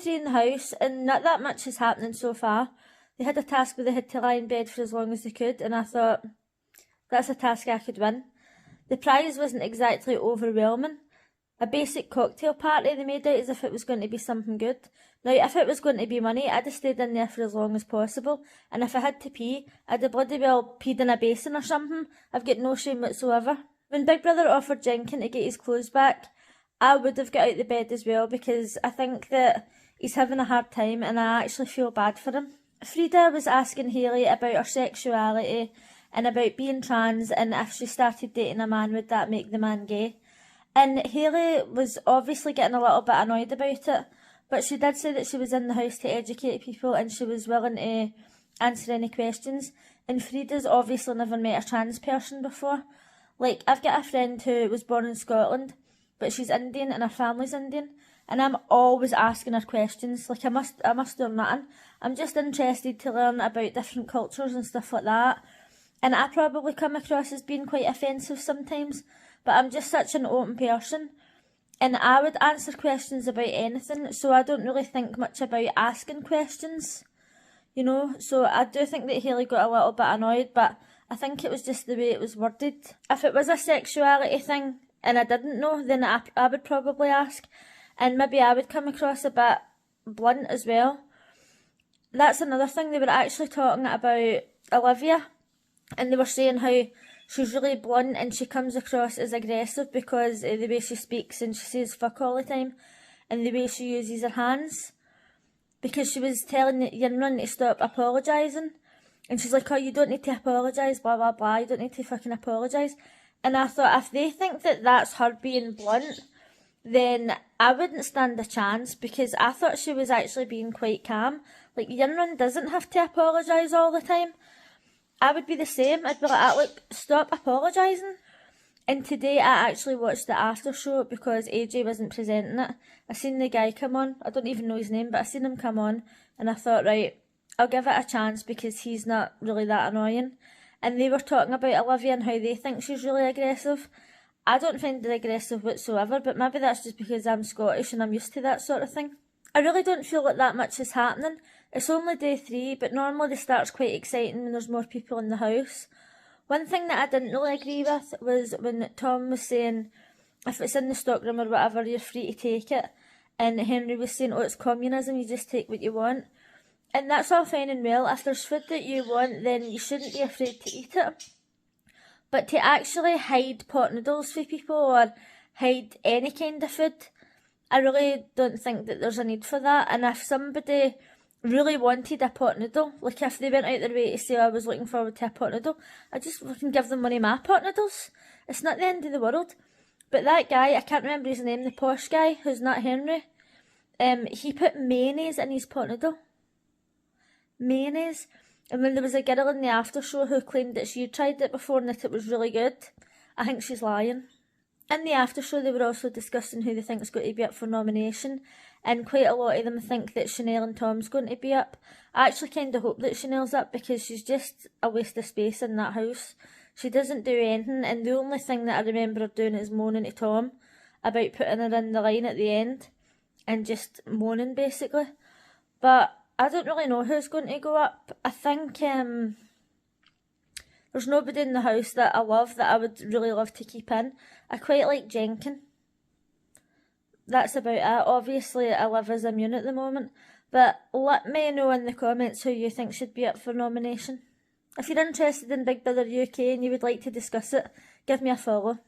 three in the house, and not that much is happening so far. They had a task where they had to lie in bed for as long as they could, and I thought, that's a task I could win. The prize wasn't exactly overwhelming. A basic cocktail party they made out as if it was going to be something good. Now, if it was going to be money, I'd have stayed in there for as long as possible, and if I had to pee, I'd have bloody well peed in a basin or something. I've got no shame whatsoever. When Big Brother offered Jenkin to get his clothes back, I would have got out the bed as well, because I think that he's having a hard time and I actually feel bad for him. Frida was asking Hayley about her sexuality and about being trans, and if she started dating a man, would that make the man gay? And Hayley was obviously getting a little bit annoyed about it, but she did say that she was in the house to educate people and she was willing to answer any questions. And Frida's obviously never met a trans person before. Like, I've got a friend who was born in Scotland, but she's Indian and her family's Indian, and I'm always asking her questions. Like, I must do nothing. I'm just interested to learn about different cultures and stuff like that. And I probably come across as being quite offensive sometimes, but I'm just such an open person. And I would answer questions about anything, so I don't really think much about asking questions, you know. So I do think that Hayley got a little bit annoyed, but I think it was just the way it was worded. If it was a sexuality thing and I didn't know, then I would probably ask, and maybe I would come across a bit blunt as well. That's another thing. They were actually talking about Olivia, and they were saying how she's really blunt and she comes across as aggressive because of the way she speaks and she says fuck all the time, and the way she uses her hands. Because she was telling Yinrun to stop apologising, and she's like, oh, you don't need to apologise, blah blah blah, you don't need to fucking apologise. And I thought, if they think that that's her being blunt, then I wouldn't stand a chance, because I thought she was actually being quite calm. Like, Yinrun doesn't have to apologise all the time. I would be the same. I'd be like, look, stop apologising. And today I actually watched the after show because AJ wasn't presenting it. I seen the guy come on. I don't even know his name, but I seen him come on, and I thought, right, I'll give it a chance because he's not really that annoying. And they were talking about Olivia and how they think she's really aggressive. I don't find her aggressive whatsoever, but maybe that's just because I'm Scottish and I'm used to that sort of thing. I really don't feel like that much is happening. It's only day 3, but normally the start's quite exciting when there's more people in the house. One thing that I didn't really agree with was when Tom was saying, if it's in the stockroom or whatever, you're free to take it. And Henry was saying, oh, it's communism, you just take what you want. And that's all fine and well. If there's food that you want, then you shouldn't be afraid to eat it. But to actually hide pot noodles for people or hide any kind of food, I really don't think that there's a need for that. And if somebody really wanted a pot noodle, like if they went out their way to say, I was looking forward to a pot noodle, I just fucking give them one of my pot noodles. It's not the end of the world. But that guy, I can't remember his name, the posh guy, who's not Henry, he put mayonnaise in his pot noodle. Mayonnaise. And then there was a girl in the after show who claimed that she had tried it before and that it was really good. I think she's lying. In the after show, they were also discussing who they think is going to be up for nomination, and quite a lot of them think that Chanel and Tom's going to be up. I actually kind of hope that Chanel's up, because she's just a waste of space in that house. She doesn't do anything, and the only thing that I remember her doing is moaning to Tom about putting her in the line at the end, and just moaning basically. But I don't really know who's going to go up. I think there's nobody in the house that I love that I would really love to keep in. I quite like Jenkin. That's about it. Obviously, Olivia's immune at the moment. But let me know in the comments who you think should be up for nomination. If you're interested in Big Brother UK and you would like to discuss it, give me a follow.